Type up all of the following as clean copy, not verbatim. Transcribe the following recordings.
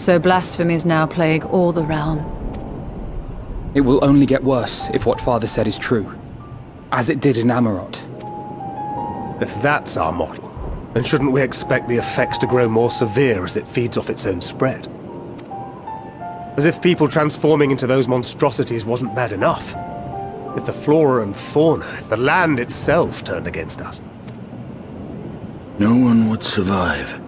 So blasphemies now plague all the realm. It will only get worse if what Father said is true, as it did in Amarot. If that's our model, then shouldn't we expect the effects to grow more severe as it feeds off its own spread? As if people transforming into those monstrosities wasn't bad enough. If the flora and fauna, if the land itself turned against us. No one would survive.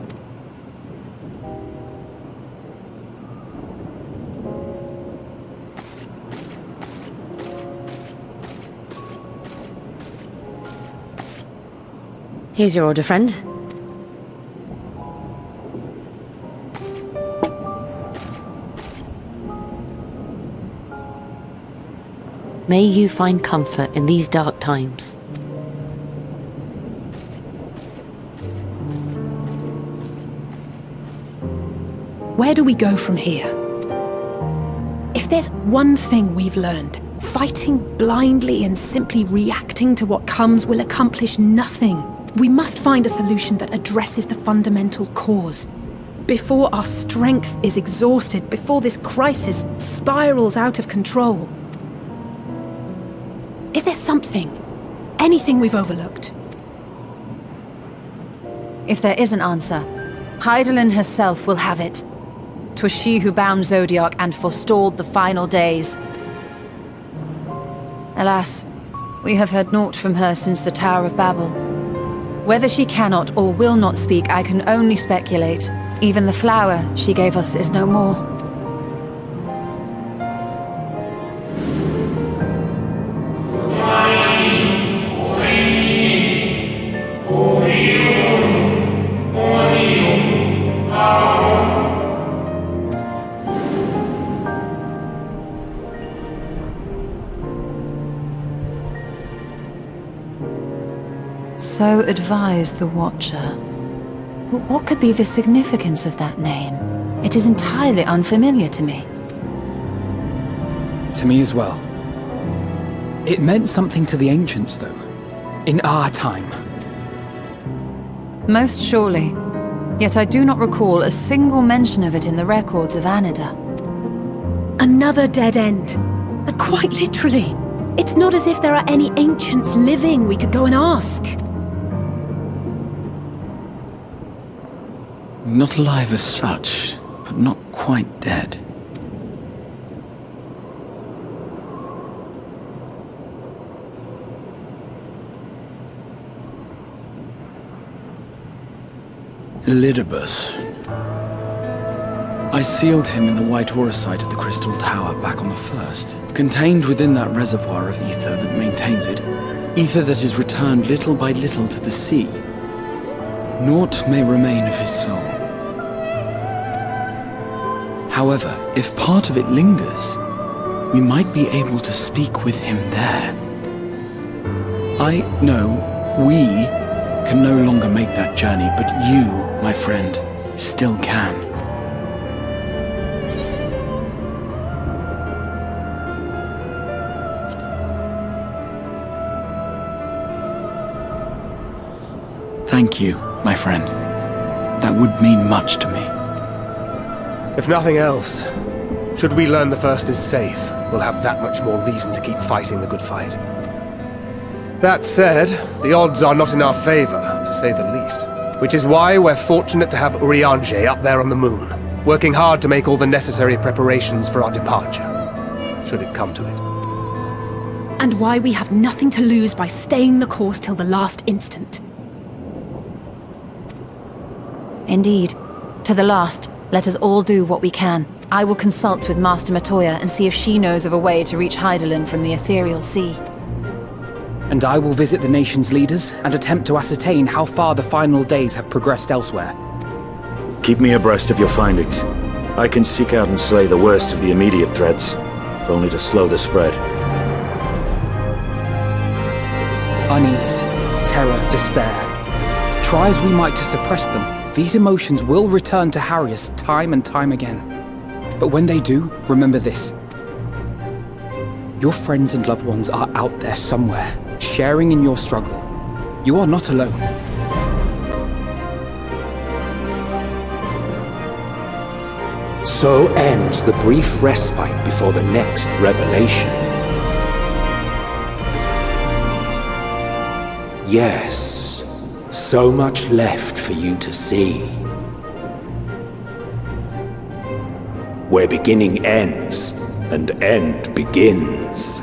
Here's your order, friend. May you find comfort in these dark times. Where do we go from here? If there's one thing we've learned, fighting blindly and simply reacting to what comes will accomplish nothing. We must find a solution that addresses the fundamental cause. Before our strength is exhausted, before this crisis spirals out of control. Is there something, anything we've overlooked? If there is an answer, Hydaelyn herself will have it. 'Twas she who bound Zodiac and forestalled the final days. Alas, we have heard naught from her since the Tower of Babel. Whether she cannot or will not speak, I can only speculate. Even the flower she gave us is no more. So advised the Watcher. But what could be the significance of that name? It is entirely unfamiliar to me. To me as well. It meant something to the ancients, though. In our time. Most surely. Yet I do not recall a single mention of it in the records of Anida. Another dead end. And quite literally. It's not as if there are any ancients living we could go and ask. Not alive as such, but not quite dead. Elidibus. I sealed him in the White Auracite of the Crystal Tower back on the first. Contained within that reservoir of ether that maintains it, ether that is returned little by little to the sea. Naught may remain of his soul. However, if part of it lingers, we might be able to speak with him there. I know we can no longer make that journey, but you, my friend, still can. Thank you, my friend. That would mean much to me. If nothing else, should we learn the first is safe, we'll have that much more reason to keep fighting the good fight. That said, the odds are not in our favor, to say the least. Which is why we're fortunate to have Urianger up there on the moon, working hard to make all the necessary preparations for our departure, should it come to it. And why we have nothing to lose by staying the course till the last instant. Indeed. To the last, let us all do what we can. I will consult with Master Matoya and see if she knows of a way to reach Hydaelyn from the ethereal sea. And I will visit the nation's leaders and attempt to ascertain how far the final days have progressed elsewhere. Keep me abreast of your findings. I can seek out and slay the worst of the immediate threats, if only to slow the spread. Unease, terror, despair. Try as we might to suppress them, these emotions will return to harry us time and time again. But when they do, remember this. Your friends and loved ones are out there somewhere, sharing in your struggle. You are not alone. So ends the brief respite before the next revelation. Yes, so much left for you to see. Where beginning ends, and end begins.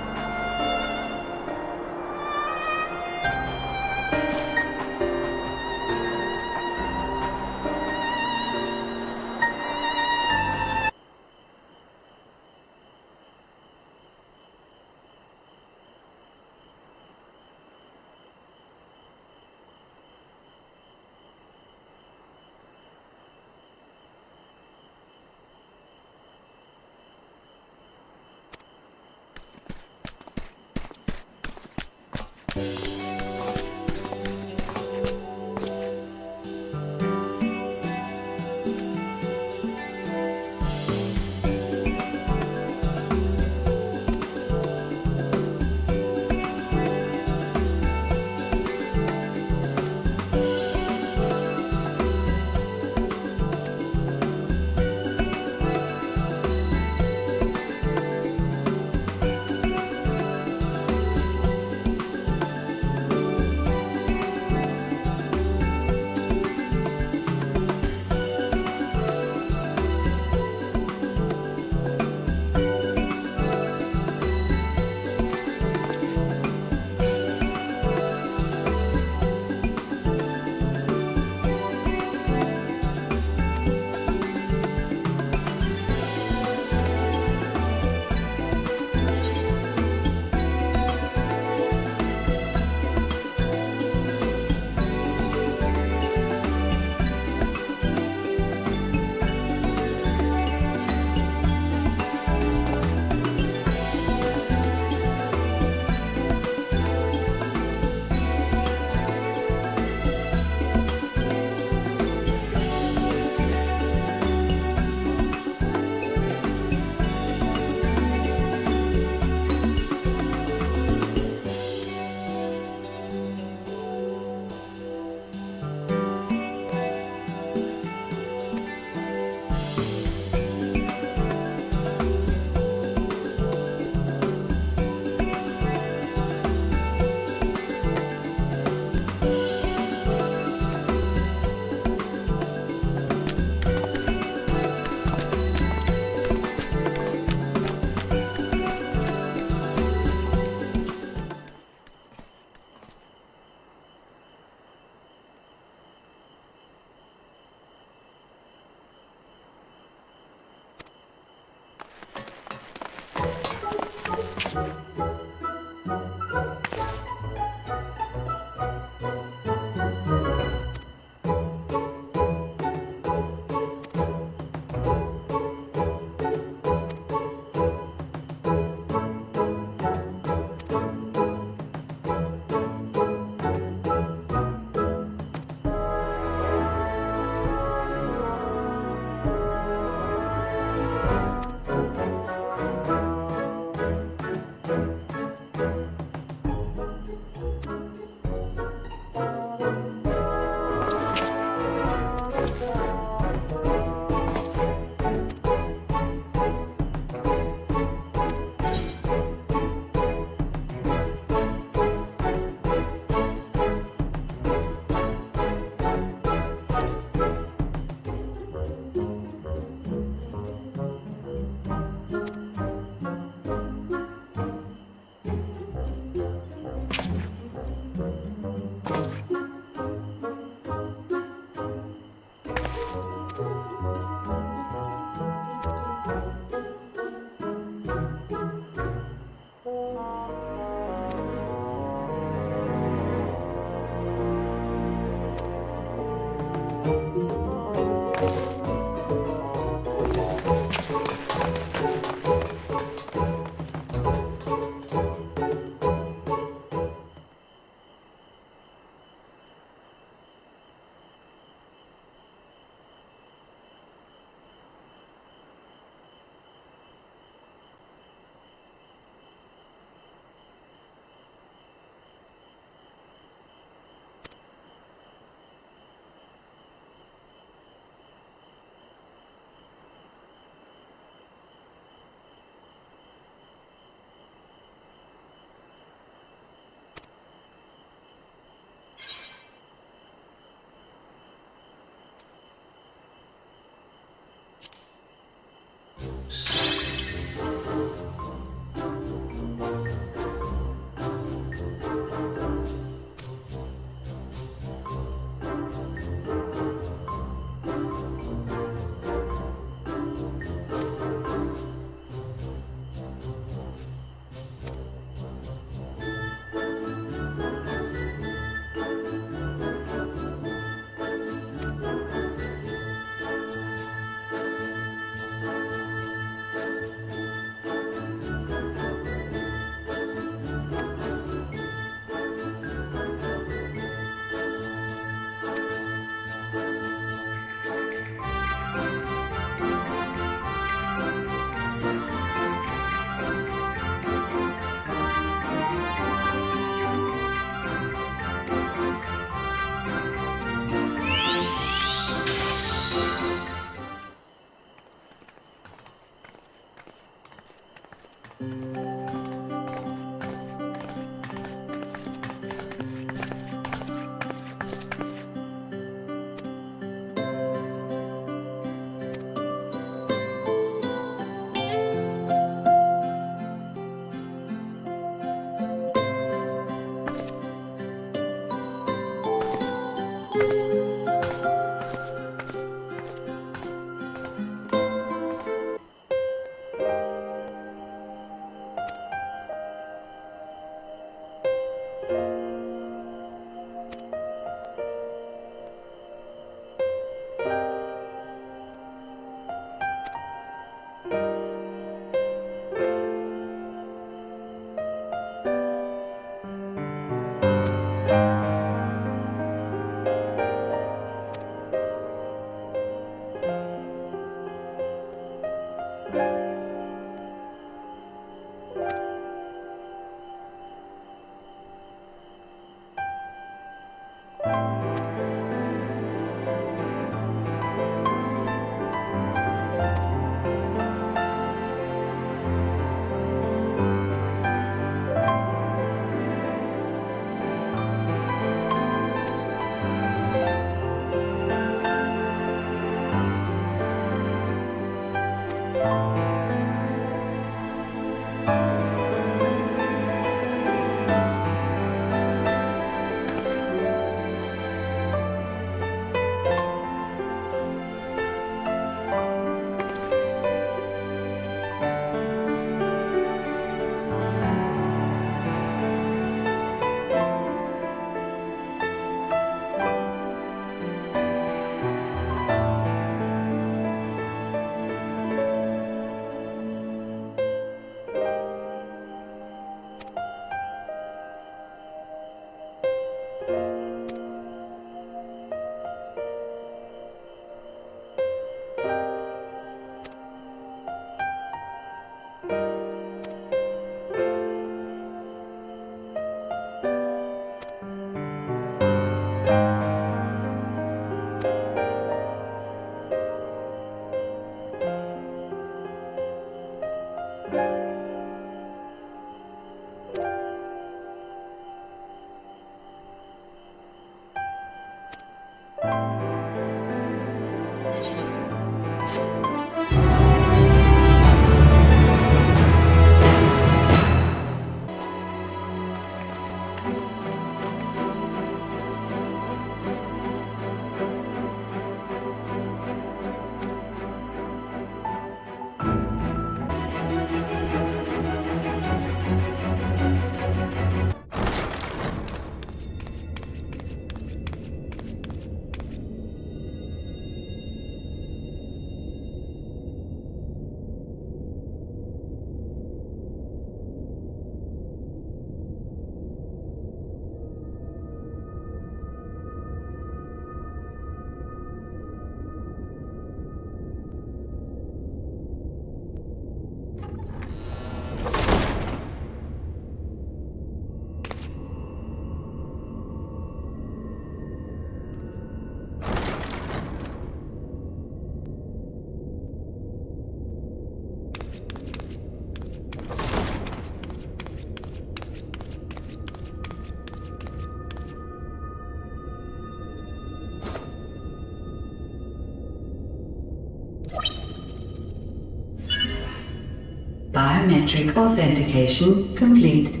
Biometric authentication complete.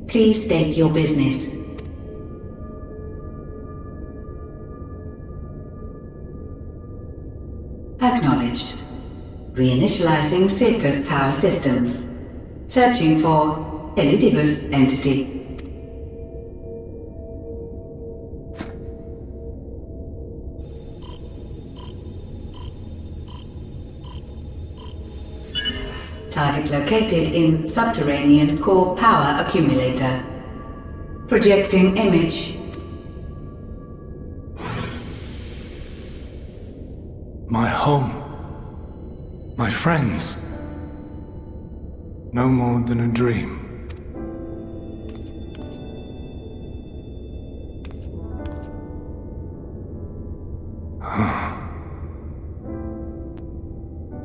Please state your business. Acknowledged. Reinitializing Circus Tower systems. Searching for Elidibus entity. Target located in subterranean core power accumulator. Projecting image. My home. My friends. No more than a dream.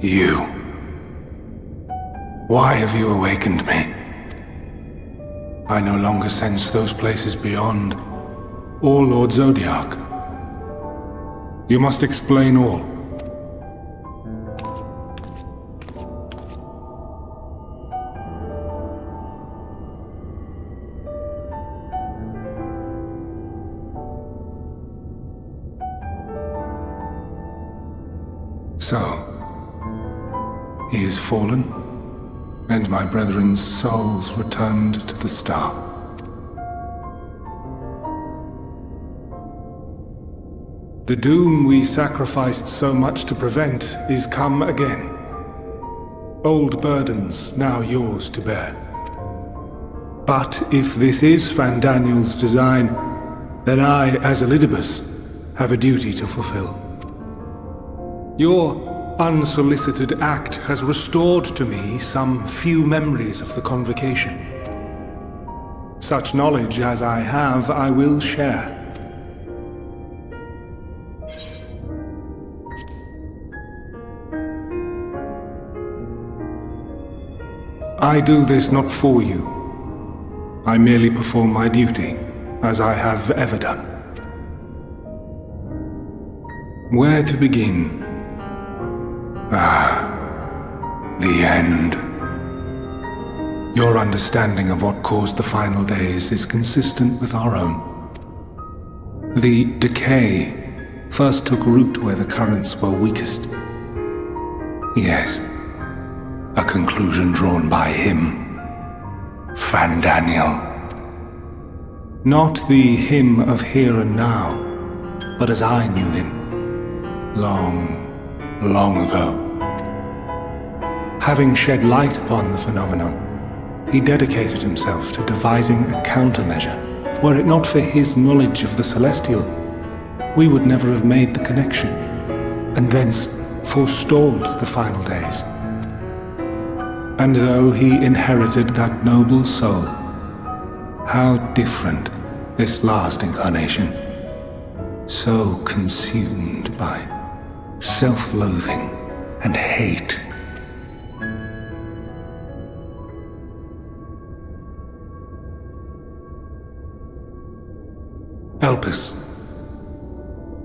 You. Why have you awakened me? I no longer sense those places beyond, or Lord Zodiac. You must explain all. So, he is fallen, and my brethren's souls returned to the star. The doom we sacrificed so much to prevent is come again. Old burdens now yours to bear. But if this is Fandaniel's design, then I, as Elidibus, have a duty to fulfill. Your unsolicited act has restored to me some few memories of the Convocation. Such knowledge as I have, I will share. I do this not for you. I merely perform my duty, as I have ever done. Where to begin? The end. Your understanding of what caused the final days is consistent with our own. The decay first took root where the currents were weakest. Yes, a conclusion drawn by him, Fandaniel. Not the him of here and now, but as I knew him, long ago. Having shed light upon the phenomenon, he dedicated himself to devising a countermeasure. Were it not for his knowledge of the Celestial, we would never have made the connection, and thence forestalled the final days. And though he inherited that noble soul, how different this last incarnation, so consumed by self-loathing and hate. Elpis.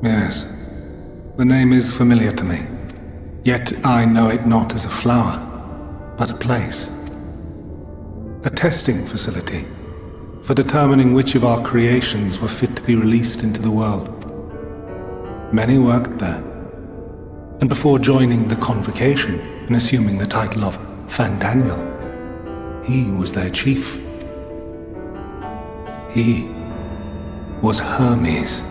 Yes, the name is familiar to me. Yet I know it not as a flower, but a place. A testing facility for determining which of our creations were fit to be released into the world. Many worked there, and before joining the Convocation and assuming the title of Fandaniel, he was their chief. He was Hermes.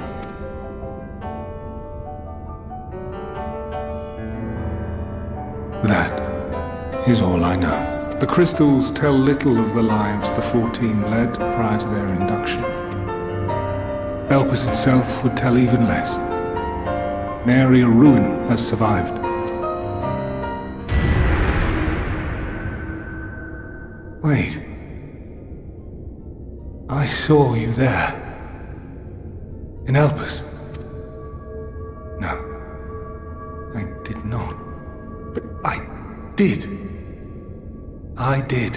That is all I know. The crystals tell little of the lives the 14 led prior to their induction. Elpis itself would tell even less. Nary a ruin has survived. Wait. I saw you there. In Elpis. No. I did not. But I did. I did.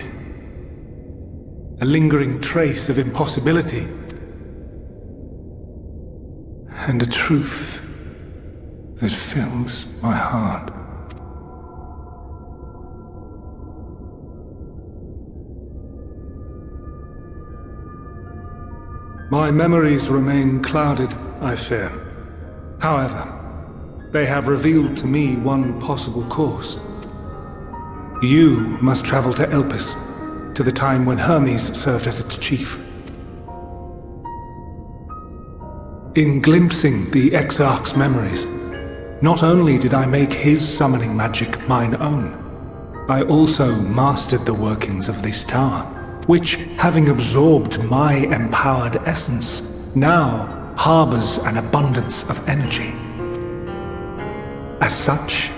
A lingering trace of impossibility. And a truth that fills my heart. My memories remain clouded, I fear. However, they have revealed to me one possible course. You must travel to Elpis, to the time when Hermes served as its chief. In glimpsing the Exarch's memories, not only did I make his summoning magic mine own, I also mastered the workings of this tower, which, having absorbed my empowered essence, now harbors an abundance of energy. As such,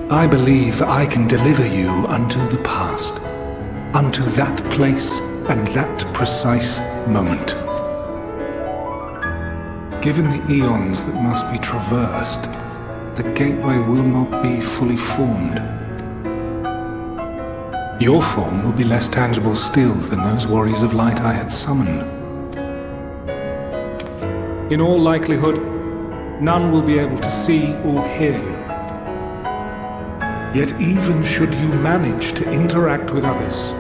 I believe I can deliver you unto the past, unto that place and that precise moment. Given the eons that must be traversed, the gateway will not be fully formed. Your form will be less tangible still than those warriors of light I had summoned. In all likelihood, none will be able to see or hear you. Yet even should you manage to interact with others,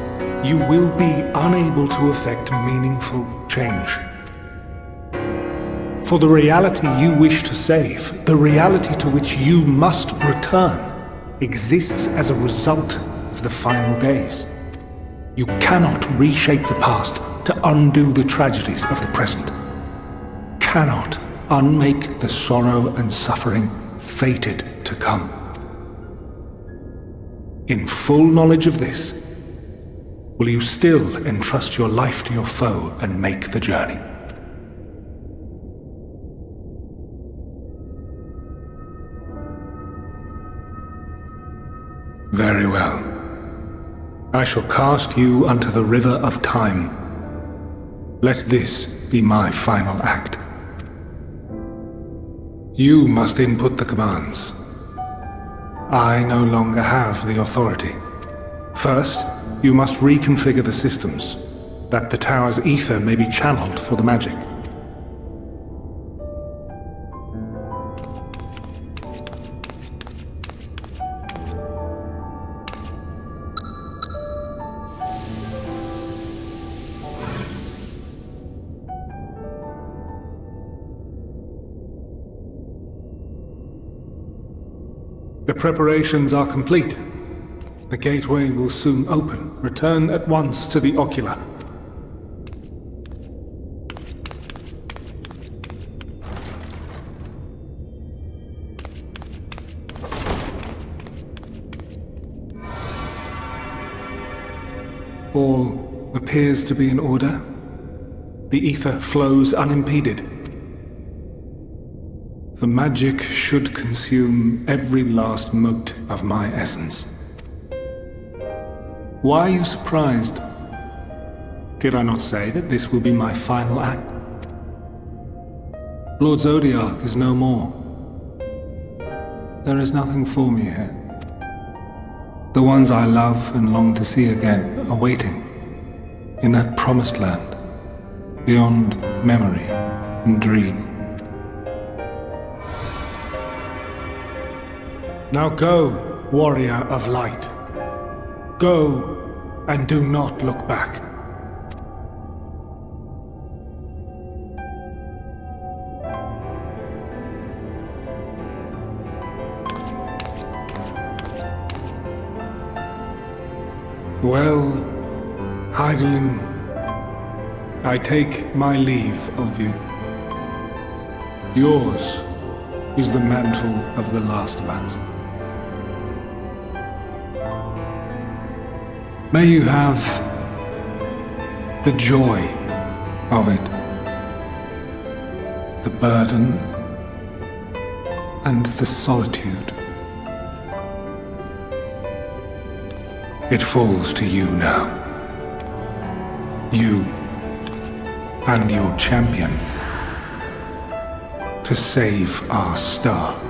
you will be unable to effect meaningful change. For the reality you wish to save, the reality to which you must return, exists as a result of the final days. You cannot reshape the past to undo the tragedies of the present. Cannot unmake the sorrow and suffering fated to come. In full knowledge of this, will you still entrust your life to your foe and make the journey? Very well. I shall cast you unto the river of time. Let this be my final act. You must input the commands. I no longer have the authority. First, you must reconfigure the systems, that the tower's ether may be channeled for the magic. The preparations are complete. The gateway will soon open. Return at once to the ocular. All appears to be in order. The ether flows unimpeded. The magic should consume every last mote of my essence. Why are you surprised? Did I not say that this will be my final act? Lord Zodiac is no more. There is nothing for me here. The ones I love and long to see again are waiting, in that promised land, beyond memory and dream. Now go, warrior of light. Go, and do not look back. Well, Heidelin, I take my leave of you. Yours is the mantle of the last of us. May you have the joy of it, the burden and the solitude. It falls to you now. You and your champion to save our star.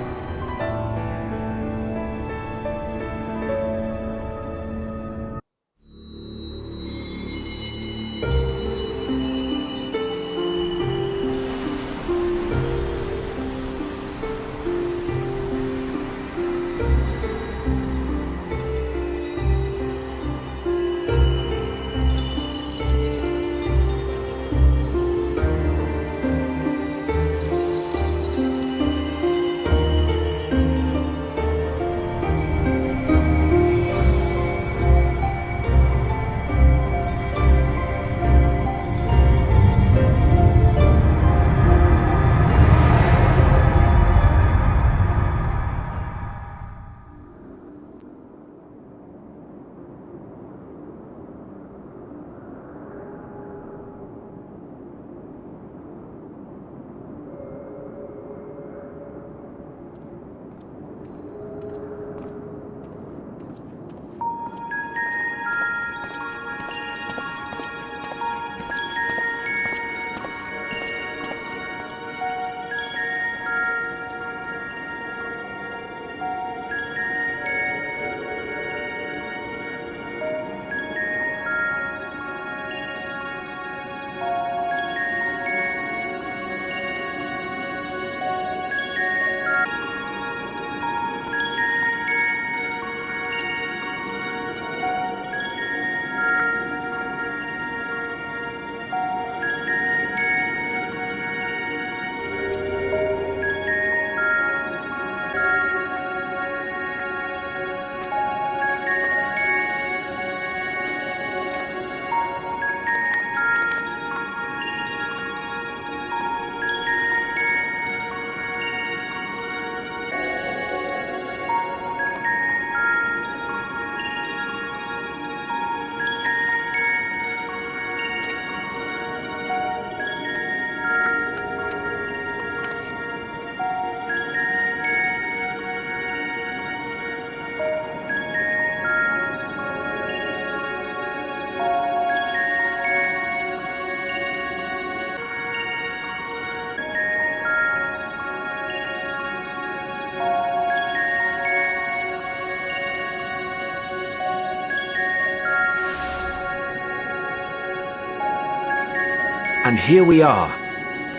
And here we are,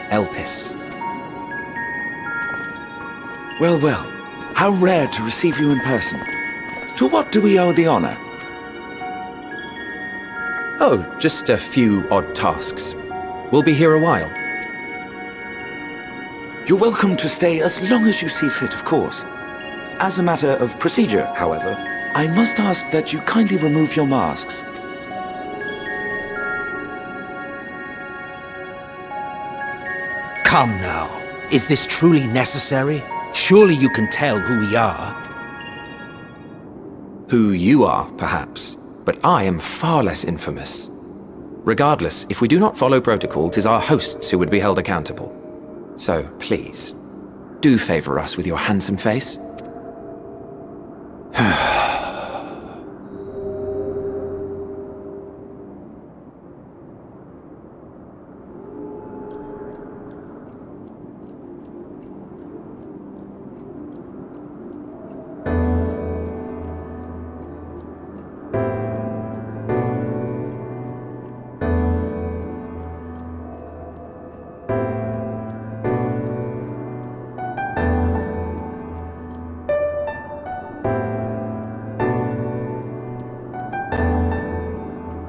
Elpis. Well, well, how rare to receive you in person. To what do we owe the honor? Oh, just a few odd tasks. We'll be here a while. You're welcome to stay as long as you see fit, of course. As a matter of procedure, however, I must ask that you kindly remove your masks. Come now. Is this truly necessary? Surely you can tell who we are. Who you are, perhaps, but I am far less infamous. Regardless, if we do not follow protocol, 'tis our hosts who would be held accountable. So, please, do favor us with your handsome face.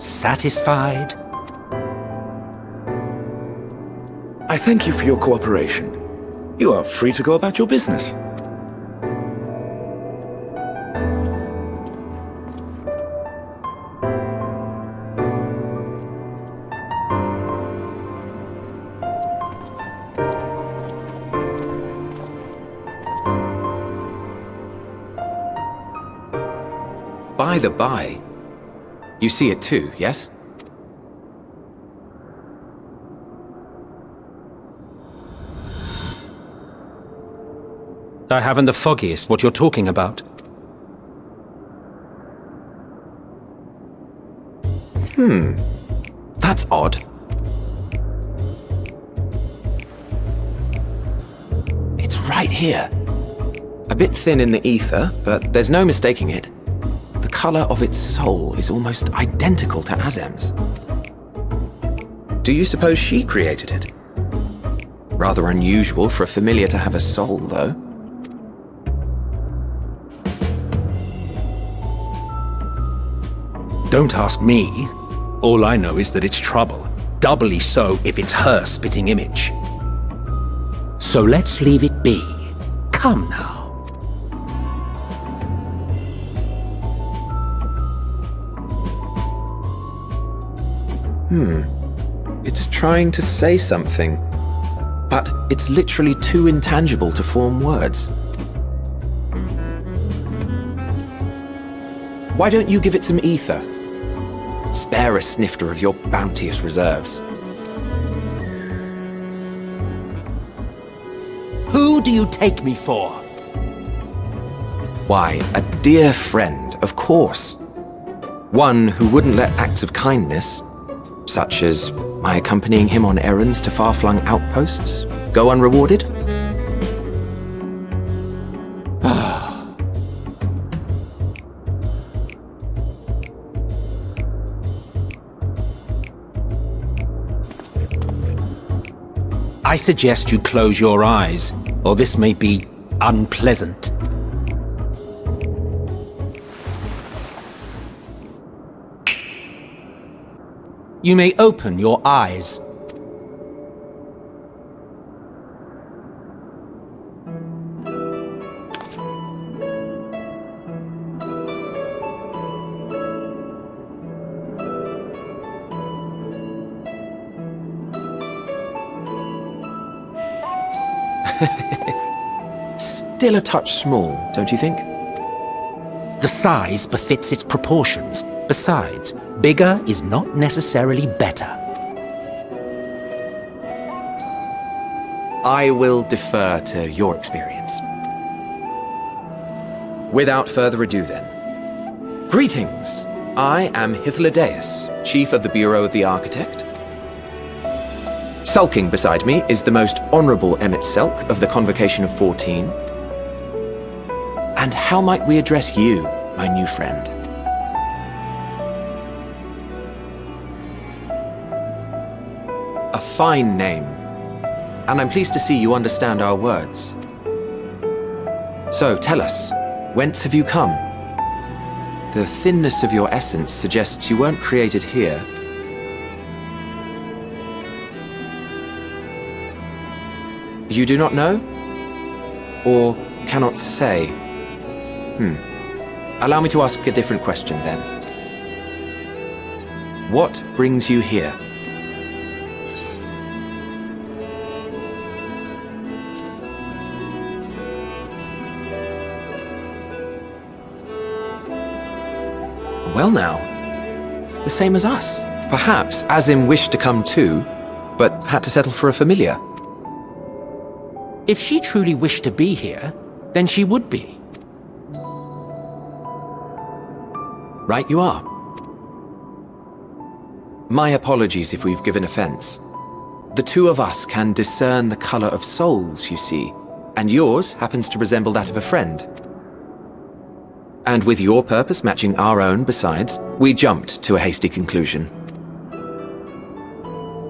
Satisfied? I thank you for your cooperation. You are free to go about your business. By the by, you see it too, yes? I haven't the foggiest what you're talking about. That's odd. It's right here. A bit thin in the ether, but there's no mistaking it. The color of its soul is almost identical to Azem's. Do you suppose she created it? Rather unusual for a familiar to have a soul, though. Don't ask me. All I know is that it's trouble. Doubly so if it's her spitting image. So let's leave it be. Come now. It's trying to say something, but it's literally too intangible to form words. Why don't you give it some ether? Spare a snifter of your bounteous reserves. Who do you take me for? Why, a dear friend, of course. One who wouldn't let acts of kindness, such as my accompanying him on errands to far-flung outposts, go unrewarded? I suggest you close your eyes, or this may be unpleasant. You may open your eyes. Still a touch small, don't you think? The size befits its proportions. Besides, bigger is not necessarily better. I will defer to your experience. Without further ado then. Greetings! I am Hythlodaeus, Chief of the Bureau of the Architect. Sulking beside me is the most honorable Emmet Selk of the Convocation of 14. And how might we address you, my new friend? A a fine name. And I'm pleased to see you understand our words. So, tell us, whence have you come? The thinness of your essence suggests you weren't created here. You do not know? Or cannot say? Allow me to ask a different question then. What brings you here? Well now, the same as us. Perhaps Azim wished to come too, but had to settle for a familiar. If she truly wished to be here, then she would be. Right you are. My apologies if we've given offense. The two of us can discern the color of souls, you see, and yours happens to resemble that of a friend. And with your purpose matching our own besides, we jumped to a hasty conclusion.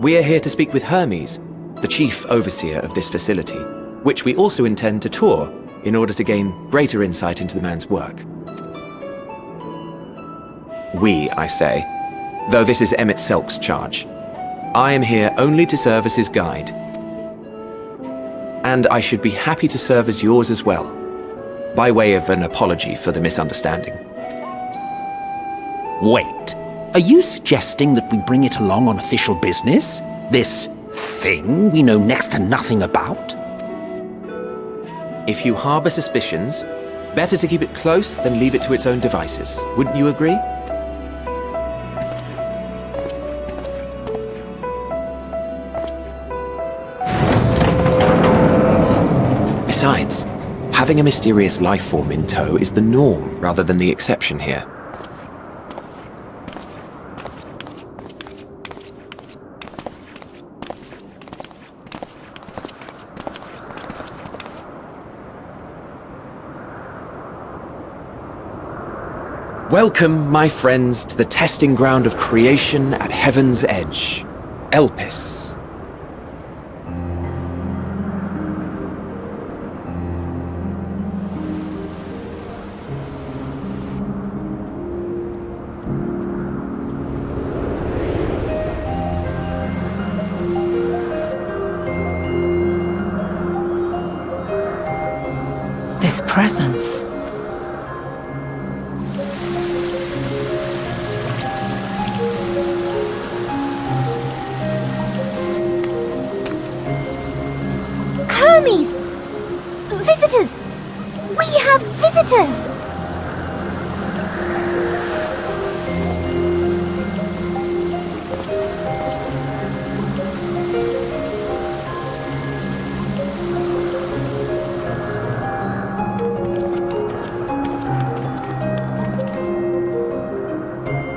We are here to speak with Hermes, the chief overseer of this facility, which we also intend to tour in order to gain greater insight into the man's work. We, I say, though this is Emmett Selk's charge. I am here only to serve as his guide. And I should be happy to serve as yours as well, by way of an apology for the misunderstanding. Wait, are you suggesting that we bring it along on official business? This thing we know next to nothing about? If you harbor suspicions, better to keep it close than leave it to its own devices. Wouldn't you agree? Besides, having a mysterious life form in tow is the norm rather than the exception here. Welcome, my friends, to the testing ground of creation at Heaven's Edge, Elpis. This presence. Hermes! Visitors! We have visitors!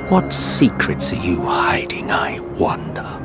What secrets are you hiding, I wonder?